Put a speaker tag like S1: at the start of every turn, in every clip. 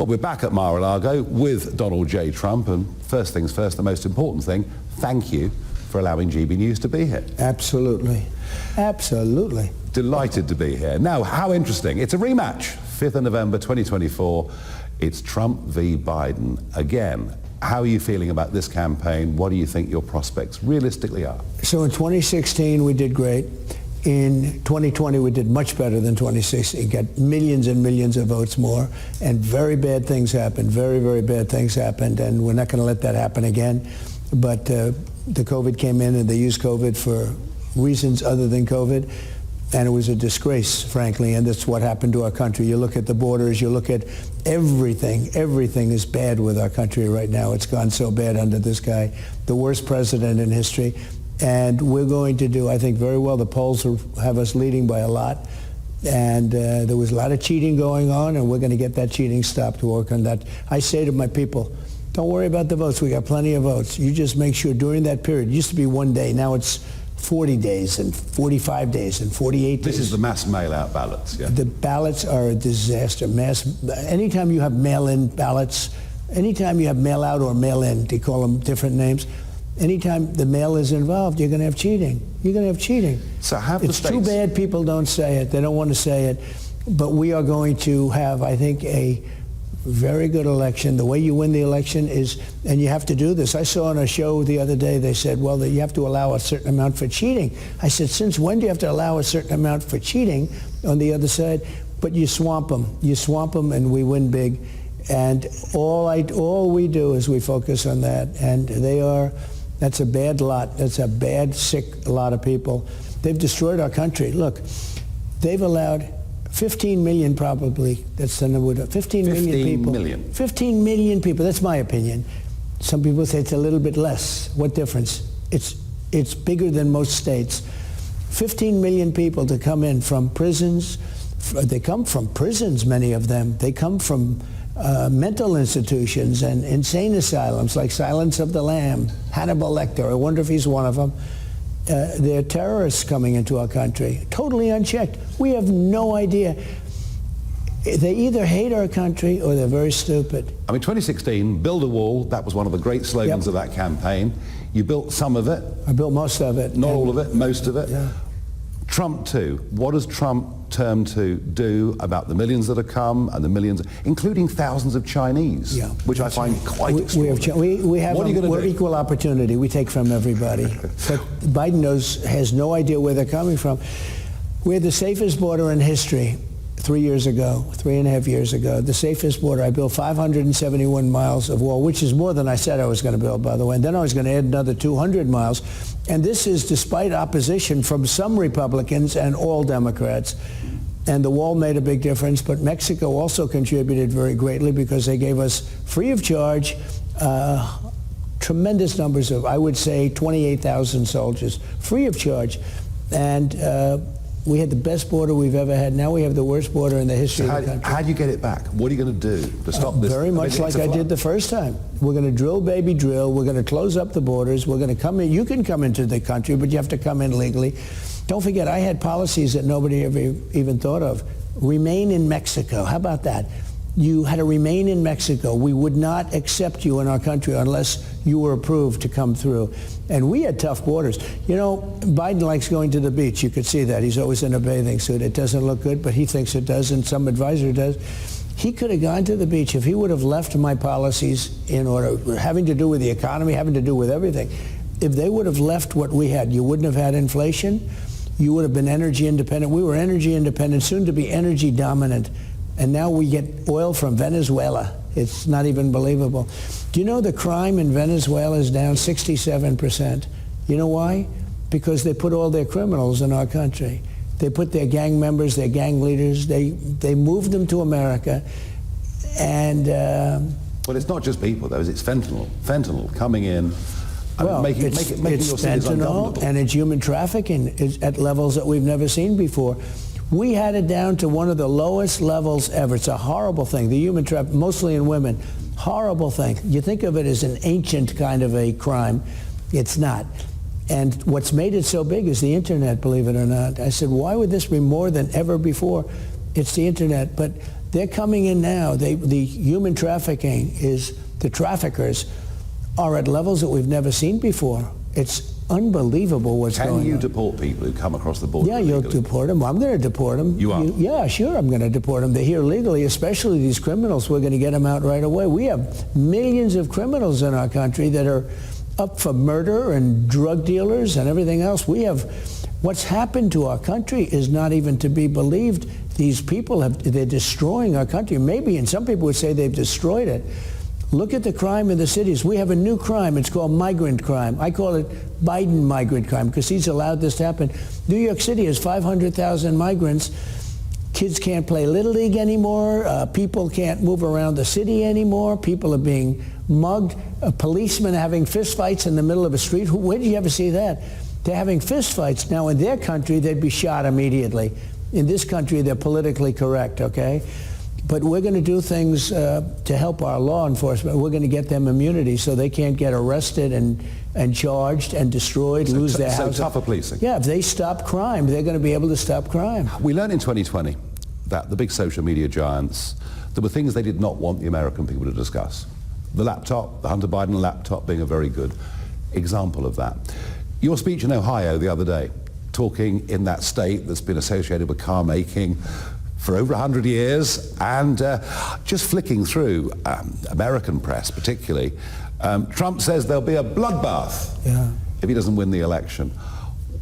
S1: Well, we're back at Mar-a-Lago with Donald J. Trump, and first things first, the most important thing, thank you for allowing GB News to be here.
S2: Absolutely. Absolutely.
S1: Delighted to be here. Now, how interesting. It's a rematch, 5th of November 2024. It's Trump v. Biden again. How are you feeling about this campaign? What do you think your prospects realistically are?
S2: So in 2016, we did great. In 2020, we did much better than 2016. Got millions and millions of votes more, and very bad things happened. Very, very bad things happened, and we're not going to let that happen again. But the COVID came in, and they used COVID for reasons other than COVID, and it was a disgrace, frankly, and that's what happened to our country. You look at the borders, you look at everything. Everything is bad with our country right now. It's gone so bad under this guy, the worst president in history. And we're going to do, I think, very well. The polls have us leading by a lot. And there was a lot of cheating going on, and we're going to get that cheating stopped, to work on that. I say to my people, don't worry about the votes. We got plenty of votes. You just make sure during that period, it used to be 1 day, now it's 40 days and 45 days and 48 days.
S1: This is the mass mail-out ballots, yeah?
S2: The ballots are a disaster. Anytime you have mail-in ballots, anytime you have mail-out or mail-in, they call them different names, anytime the mail is involved, you're going to have cheating. You're going to have cheating.
S1: So have
S2: it's
S1: the states...
S2: too bad people don't say it. They don't want to say it. But we are going to have, I think, a very good election. The way you win the election is, and you have to do this. I saw on a show the other day, they said, well, that you have to allow a certain amount for cheating. I said, since when do you have to allow a certain amount for cheating on the other side? But you swamp them. You swamp them, and we win big. And all we do is we focus on that. And that's a bad lot. That's a bad, sick lot of people. They've destroyed our country. Look, they've allowed 15 million probably, that's the number, 15 million people. 15 million people, that's my opinion. Some people say it's a little bit less. What difference? It's bigger than most states. 15 million people to come in from prisons. They come from prisons, many of them. They come from mental institutions and insane asylums like Silence of the Lamb, Hannibal Lecter. I wonder if he's one of them. They're terrorists coming into our country, totally unchecked. We have no idea. They either hate our country or they're very stupid.
S1: I mean, 2016, build a wall, that was one of the great slogans of that campaign. You built some of it.
S2: I built most of it.
S1: Not all of it, most of it.
S2: Yeah.
S1: Trump too. What does Trump term to do about the millions that have come and the millions, including thousands of Chinese, which I find quite extraordinary.
S2: We're equal opportunity. We take from everybody. But Biden has no idea where they're coming from. We had the safest border in history 3 years ago, 3.5 years ago, the safest border. I built 571 miles of wall, which is more than I said I was going to build, by the way. And then I was going to add another 200 miles. And this is despite opposition from some Republicans and all Democrats. And the wall made a big difference. But Mexico also contributed very greatly because they gave us free of charge tremendous numbers of, I would say, 28,000 soldiers, free of charge. And we had the best border we've ever had. Now we have the worst border in the history of the country.
S1: How do you get it back? What are you going to do to stop this?
S2: Very much like I did the first time. We're going to drill, baby, drill. We're going to close up the borders. We're going to come in. You can come into the country, but you have to come in legally. Don't forget, I had policies that nobody ever even thought of. Remain in Mexico. How about that? You had to remain in Mexico. We would not accept you in our country unless you were approved to come through. And we had tough borders. You know, Biden likes going to the beach. You could see that. He's always in a bathing suit. It doesn't look good, but he thinks it does, and some advisor does. He could have gone to the beach if he would have left my policies in order, having to do with the economy, having to do with everything. If they would have left what we had, you wouldn't have had inflation. You would have been energy independent. We were energy independent, soon to be energy dominant. And now we get oil from Venezuela. It's not even believable. Do you know the crime in Venezuela is down 67%? You know why? Because they put all their criminals in our country. They put their gang members, their gang leaders, they moved them to America. And
S1: well, it's not just people, though. It's fentanyl. Fentanyl coming in.
S2: Well,
S1: making
S2: it's
S1: your cities
S2: fentanyl, and it's human trafficking at levels that we've never seen before. We had it down to one of the lowest levels ever. It's a horrible thing. The human trafficking, mostly in women, horrible thing. You think of it as an ancient kind of a crime. It's not. And what's made it so big is the internet, believe it or not. I said, why would this be more than ever before? It's the internet. But They're coming in now. The human trafficking the traffickers are at levels that we've never seen before. It's unbelievable what's going on.
S1: Can you deport people who come across the border
S2: Yeah,
S1: illegally?
S2: you'll deport them. I'm going to deport them.
S1: You are?
S2: Yeah, sure, I'm going to deport them. They're here legally, especially these criminals. We're going to get them out right away. We have millions of criminals in our country that are up for murder and drug dealers and everything else. What's happened to our country is not even to be believed. These people they're destroying our country. Maybe, and some people would say they've destroyed it. Look at the crime in the cities. We have a new crime. It's called migrant crime. I call it Biden migrant crime because he's allowed this to happen. New York City has 500,000 migrants. Kids can't play Little League anymore. People can't move around the city anymore. People are being mugged. Policemen are having fistfights in the middle of a street. Where did you ever see that? They're having fistfights. Now, in their country, they'd be shot immediately. In this country, they're politically correct, okay? But we're going to do things to help our law enforcement. We're going to get them immunity so they can't get arrested and charged and destroyed, lose their house.
S1: So tougher policing.
S2: Yeah, if they stop crime, they're going to be able to stop crime.
S1: We learned in 2020 that the big social media giants, there were things they did not want the American people to discuss. The laptop, the Hunter Biden laptop being a very good example of that. Your speech in Ohio the other day, talking in that state that's been associated with car making for over 100 years, and just flicking through American press particularly, Trump says there'll be a bloodbath if he doesn't win the election.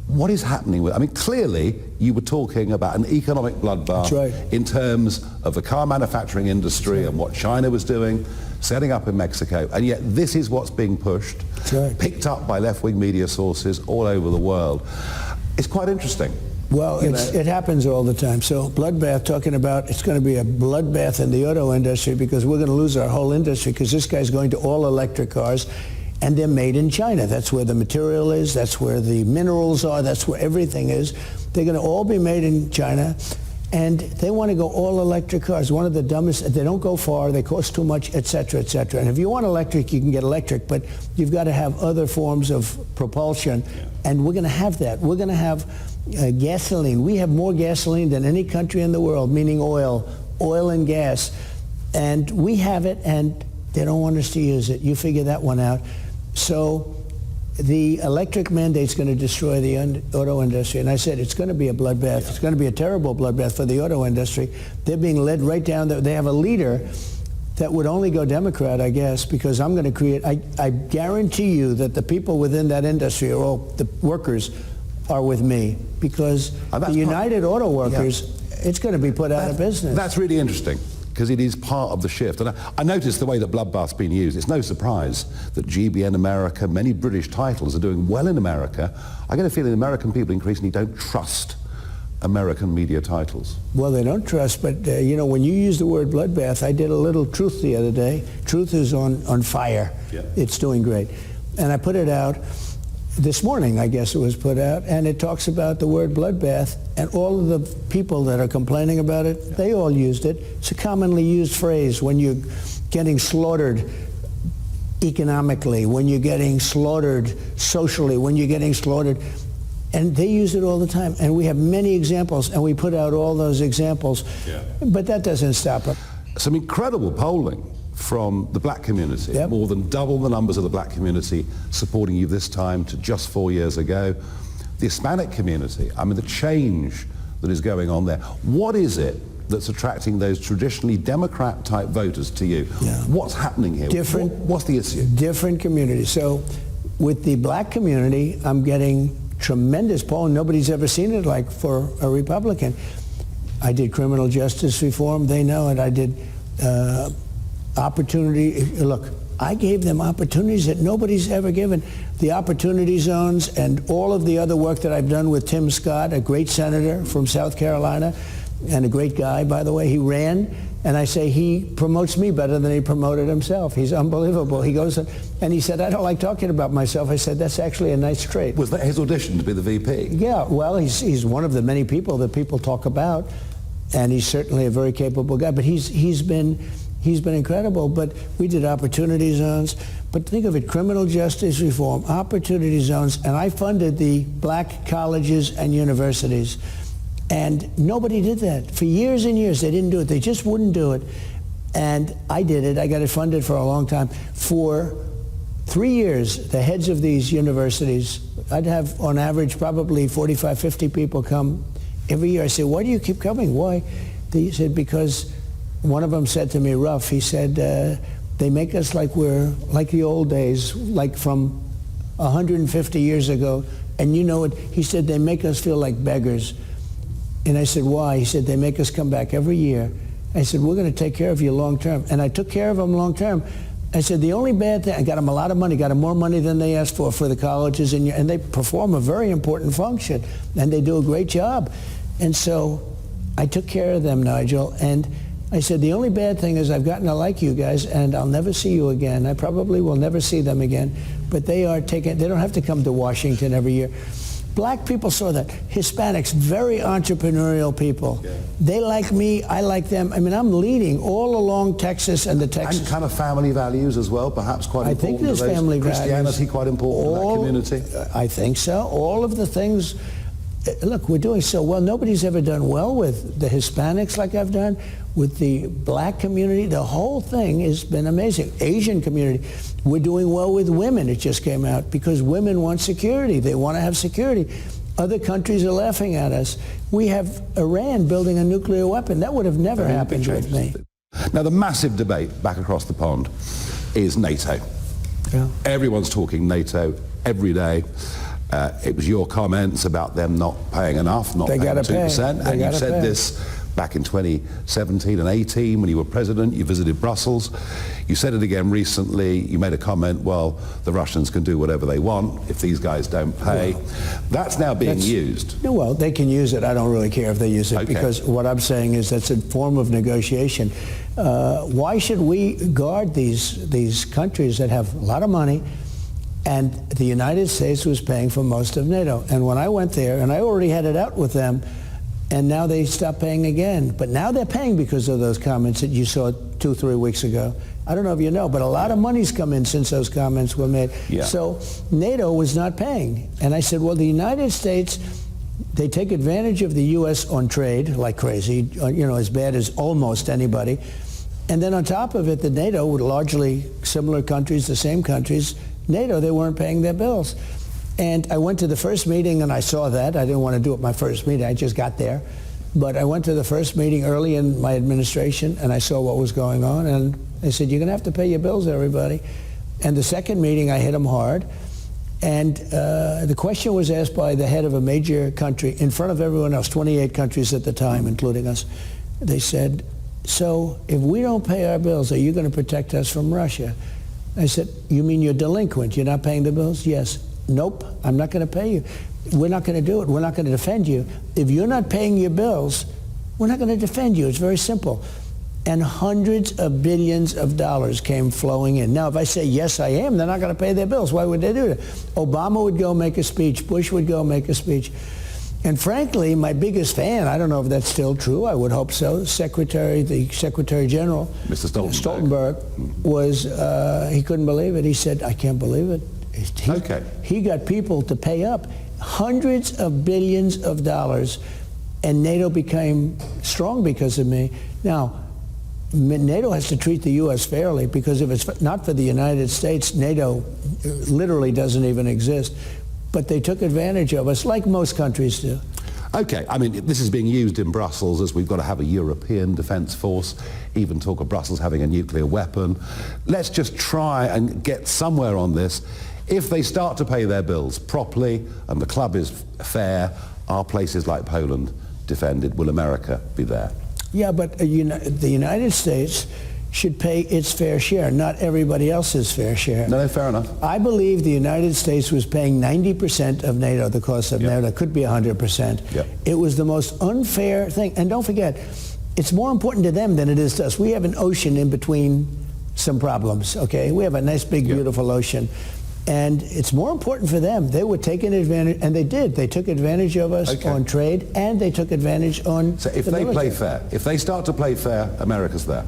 S1: What is happening with, I mean, clearly you were talking about an economic bloodbath in terms of the car manufacturing industry and what China was doing, setting up in Mexico, and yet this is what's being pushed, picked up by left-wing media sources all over the world. It's quite interesting.
S2: Well, it happens all the time. So bloodbath, talking about it's going to be a bloodbath in the auto industry because we're going to lose our whole industry because this guy's going to all electric cars and they're made in China. That's where the material is. That's where the minerals are. That's where everything is. They're going to all be made in China and they want to go all electric cars. One of the dumbest, they don't go far, they cost too much, et cetera, et cetera. And if you want electric, you can get electric, but you've got to have other forms of propulsion. And we're going to have that. We're going to have gasoline. We have more gasoline than any country in the world, meaning oil and gas. And we have it, and they don't want us to use it. You figure that one out. So the electric mandate's going to destroy the auto industry. And I said it's going to be a bloodbath. It's going to be a terrible bloodbath for the auto industry. They're being led right down there. They have a leader that would only go Democrat, I guess, because I'm going to create, I guarantee you that the people within that industry, or all the workers, are with me, because the United Auto Workers, it's going to be put out of business.
S1: That's really interesting, because it is part of the shift. And I noticed the way that bloodbath's been used. It's no surprise that GBN America, many British titles are doing well in America. I get a feeling American people increasingly don't trust American media titles.
S2: Well, they don't trust, but you know, when you use the word bloodbath, I did a little Truth the other day. Truth is on fire. Yeah. It's doing great. And I put it out this morning, I guess it was put out, and it talks about the word bloodbath, and all of the people that are complaining about it, they all used it. It's a commonly used phrase when you're getting slaughtered economically, when you're getting slaughtered socially, when you're getting slaughtered. And they use it all the time. And we have many examples, and we put out all those examples. Yeah. But that doesn't stop it.
S1: Some incredible polling from the black community. Yep. More than double the numbers of the black community supporting you this time to just 4 years ago. The Hispanic community, I mean, the change that is going on there. What is it that's attracting those traditionally Democrat-type voters to you? Yeah. What's happening here? What's the issue?
S2: Different communities. So with the black community, I'm getting tremendous polling. Nobody's ever seen it like for a Republican. I did criminal justice reform. They know it. I did opportunity. Look, I gave them opportunities that nobody's ever given. The opportunity zones and all of the other work that I've done with Tim Scott, a great senator from South Carolina, and a great guy, by the way. He ran, and I say he promotes me better than he promoted himself. He's unbelievable. He goes and he said, I don't like talking about myself. I said, that's actually a nice trait.
S1: Was that his audition to be the VP?
S2: Yeah, well, he's one of the many people that people talk about, and he's certainly a very capable guy, but he's been incredible. But we did opportunity zones. But think of it, criminal justice reform, opportunity zones, and I funded the black colleges and universities. And nobody did that. For years and years, they didn't do it. They just wouldn't do it. And I did it. I got it funded for a long time. For 3 years, the heads of these universities, I'd have on average probably 45, 50 people come every year. I said, why do you keep coming? Why? They said, because one of them said to me, rough, he said, they make us like we're like the old days, like from 150 years ago. And you know what? He said, they make us feel like beggars. And I said, why? He said, they make us come back every year. I said, we're going to take care of you long term. And I took care of them long term. I said, the only bad thing, I got them a lot of money, got them more money than they asked for the colleges, and they perform a very important function, and they do a great job. And so I took care of them, Nigel, and I said, the only bad thing is I've gotten to like you guys, and I'll never see you again. I probably will never see them again, but they don't have to come to Washington every year. Black people saw that. Hispanics, very entrepreneurial people. Yeah. They like me, I like them. I mean, I'm leading all along Texas and the Texas.
S1: And kind of family values as well, perhaps quite important.
S2: I think there's family values.
S1: Christianity quite important in that community.
S2: I think so. All of the things. Look, we're doing so well. Nobody's ever done well with the Hispanics like I've done, with the black community. The whole thing has been amazing. Asian community. We're doing well with women. It just came out because women want security. They want to have security. Other countries are laughing at us. We have Iran building a nuclear weapon. That would have never happened with me.
S1: Now, the massive debate back across the pond is NATO.
S2: Yeah.
S1: Everyone's talking NATO every day. It was your comments about them not paying enough, not paying 2%. And you said this back in 2017 and 18 when you were president. You visited Brussels. You said it again recently. You made a comment, well, the Russians can do whatever they want if these guys don't pay. Well, that's now being used.
S2: No, well, they can use it. I don't really care if they use it because what I'm saying is that's a form of negotiation. Why should we guard these countries that have a lot of money? And the United States was paying for most of NATO. And when I went there, and I already had it out with them, and now they stopped paying again. But now they're paying because of those comments that you saw 2-3 weeks ago. I don't know if you know, but a lot of money's come in since those comments were made. Yeah. So NATO was not paying. And I said, well, the United States, they take advantage of the U.S. on trade like crazy, you know, as bad as almost anybody. And then on top of it, the NATO, with largely similar countries, the same countries, NATO, they weren't paying their bills. And I went to the first meeting and I saw that. I didn't want to do it my first meeting. I just got there. But I went to the first meeting early in my administration and I saw what was going on. And they said, you're going to have to pay your bills, everybody. And the second meeting, I hit them hard. And the question was asked by the head of a major country in front of everyone else, 28 countries at the time, including us. They said, so if we don't pay our bills, are you going to protect us from Russia? I said, you mean you're delinquent? You're not paying the bills? Yes. Nope, I'm not going to pay you. We're not going to do it. We're not going to defend you. If you're not paying your bills, we're not going to defend you. It's very simple. And hundreds of billions of dollars came flowing in. Now, if I say, yes, I am, they're not going to pay their bills. Why would they do that? Obama would go make a speech. Bush would go make a speech. And frankly, my biggest fan, I don't know if that's still true, I would hope so, the Secretary General,
S1: Mr.
S2: Stoltenberg, was, he couldn't believe it. He said, I can't believe it. He got people to pay up hundreds of billions of dollars, and NATO became strong because of me. Now, NATO has to treat the U.S. fairly, because if it's not for the United States, NATO literally doesn't even exist. But they took advantage of us, like most countries do.
S1: Okay, I mean, this is being used in Brussels as we've got to have a European defence force, even talk of Brussels having a nuclear weapon. Let's just try and get somewhere on this. If they start to pay their bills properly and the club is fair, are places like Poland defended? Will America be there?
S2: Yeah, but the United States should pay its fair share, not everybody else's fair share.
S1: No, fair enough.
S2: I believe the United States was paying 90% of NATO, the cost of NATO. It could be 100%.
S1: Yep.
S2: It was the most unfair thing. And don't forget, it's more important to them than it is to us. We have an ocean in between some problems, okay? We have a nice, big, beautiful ocean. And it's more important for them. They were taking advantage, and they did. They took advantage of us on trade, and they took advantage on
S1: So if they play fair, if they start to play fair, America's there?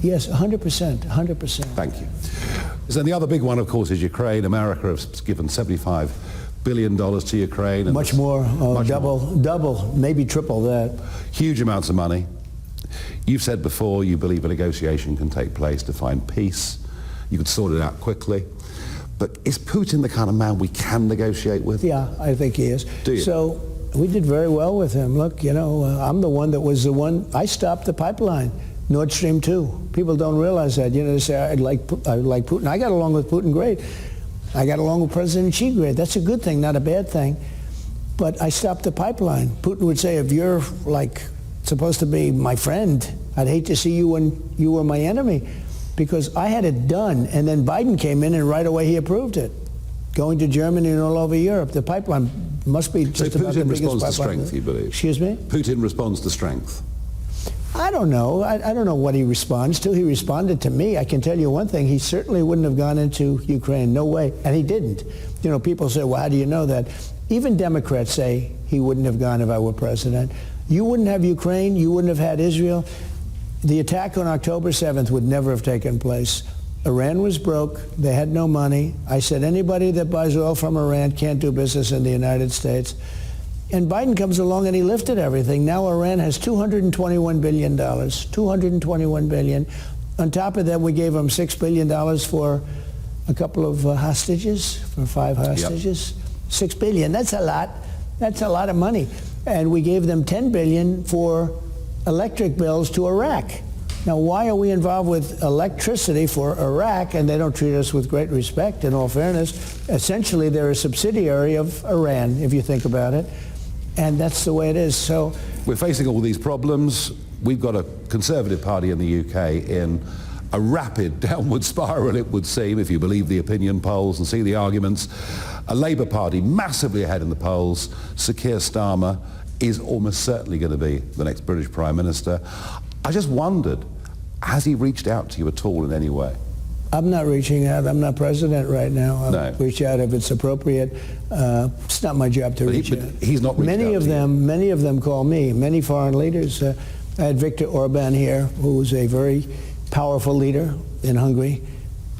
S2: Yes, 100%, 100%.
S1: Thank you. So the other big one, of course, is Ukraine. America has given $75 billion to Ukraine. And
S2: Much more,
S1: much
S2: double, maybe triple that.
S1: Huge amounts of money. You've said before you believe a negotiation can take place to find peace. You could sort it out quickly. But is Putin the kind of man we can negotiate with?
S2: Yeah, I think he is.
S1: Do you?
S2: So we did very well with him. Look, I'm the one that was the one, I stopped the pipeline, Nord Stream 2. People don't realize that. They say, I like Putin. I got along with Putin great. I got along with President Xi great. That's a good thing, not a bad thing. But I stopped the pipeline. Putin would say, if you're supposed to be my friend, I'd hate to see you when you were my enemy. Because I had it done, and then Biden came in, and right away he approved it. Going to Germany and all over Europe. The pipeline must be just about the biggest pipeline.
S1: So Putin responds to strength, you believe?
S2: Excuse me?
S1: Putin responds to strength.
S2: I don't know. I don't know what he responds to. He responded to me. I can tell you one thing. He certainly wouldn't have gone into Ukraine. No way. And he didn't. People say, well, how do you know that? Even Democrats say he wouldn't have gone if I were president. You wouldn't have Ukraine. You wouldn't have had Israel. The attack on October 7th would never have taken place. Iran was broke. They had no money. I said anybody that buys oil from Iran can't do business in the United States. And Biden comes along and he lifted everything. Now Iran has $221 billion. $221 billion. On top of that, we gave them $6 billion for a couple of hostages, for 5 hostages. Yep. $6 billion. That's a lot. That's a lot of money. And we gave them $10 billion for electric bills to Iraq. Now, why are we involved with electricity for Iraq, and they don't treat us with great respect, in all fairness? Essentially, they're a subsidiary of Iran, if you think about it, and that's the way it is. So
S1: we're facing all these problems. We've got a Conservative Party in the UK in a rapid downward spiral, it would seem, if you believe the opinion polls and see the arguments. A Labour Party massively ahead in the polls. Sir Keir Starmer is almost certainly going to be the next British Prime Minister. I just wondered, has he reached out to you at all in any way?
S2: I'm not reaching out. I'm not president right now. I'll reach out if it's appropriate. It's not my job to reach out.
S1: He's not reached out to you.
S2: Many of them call me, many foreign leaders. I had Viktor Orban here, who is a very powerful leader in Hungary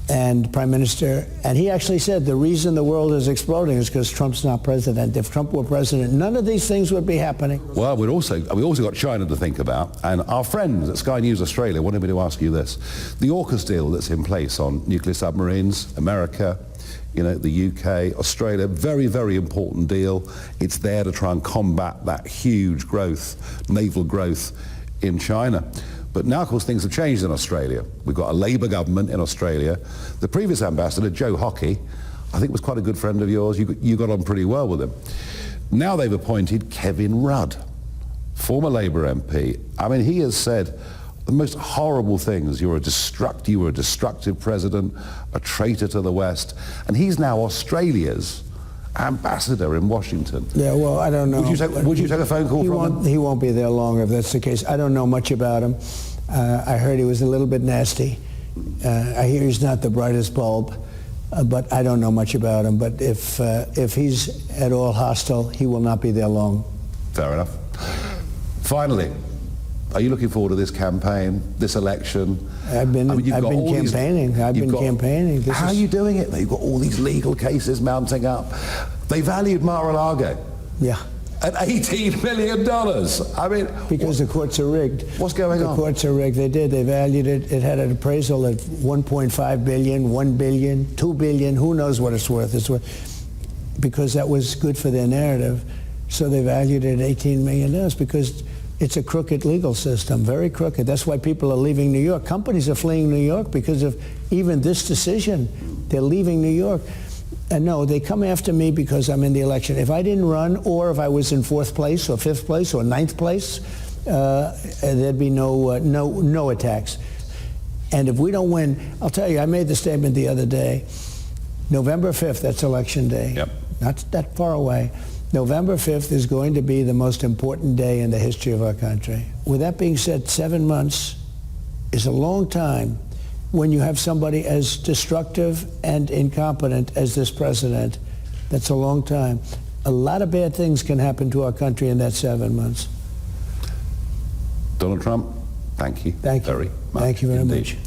S2: and prime minister, and he actually said the reason the world is exploding is because Trump's not president. If Trump were president, none of these things would be happening.
S1: Well, we also got China to think about, and our friends at Sky News Australia wanted me to ask you this. The AUKUS deal that's in place on nuclear submarines, America, the UK, Australia, very, very important deal. It's there to try and combat that huge growth, naval growth in China. But now, of course, things have changed in Australia. We've got a Labour government in Australia. The previous ambassador, Joe Hockey, I think was quite a good friend of yours. You got on pretty well with him. Now they've appointed Kevin Rudd, former Labour MP. I mean, he has said the most horrible things. You were a destructive president, a traitor to the West. And he's now Australia's ambassador in Washington.
S2: Yeah, well, I don't know.
S1: Would you take a phone call from him?
S2: He won't be there long if that's the case. I don't know much about him. I heard he was a little bit nasty. I hear he's not the brightest bulb, but I don't know much about him. But if he's at all hostile, he will not be there long.
S1: Fair enough. Finally, are you looking forward to this campaign, this election?
S2: I've been campaigning.
S1: How are you doing it? You've got all these legal cases mounting up. They valued Mar-a-Lago.
S2: Yeah.
S1: At $18 million. I mean,
S2: because the courts are rigged.
S1: What's going on?
S2: The courts are rigged. They did. They valued it. It had an appraisal at $1.5 billion, $1 billion, $2 billion. Who knows what it's worth? It's worth because that was good for their narrative. So they valued it at $18 million because it's a crooked legal system, very crooked. That's why people are leaving New York. Companies are fleeing New York because of even this decision. They're leaving New York. And no, they come after me because I'm in the election. If I didn't run, or if I was in 4th place or 5th place or 9th place, there'd be no attacks. And if we don't win, I'll tell you, I made the statement the other day, November 5th, that's election day.
S1: Yep.
S2: Not that far away. November 5th is going to be the most important day in the history of our country. With that being said, 7 months is a long time when you have somebody as destructive and incompetent as this president. That's a long time. A lot of bad things can happen to our country in that 7 months.
S1: Donald Trump, thank you.
S2: Thank you.
S1: Very much.
S2: Thank you very
S1: indeed.
S2: much.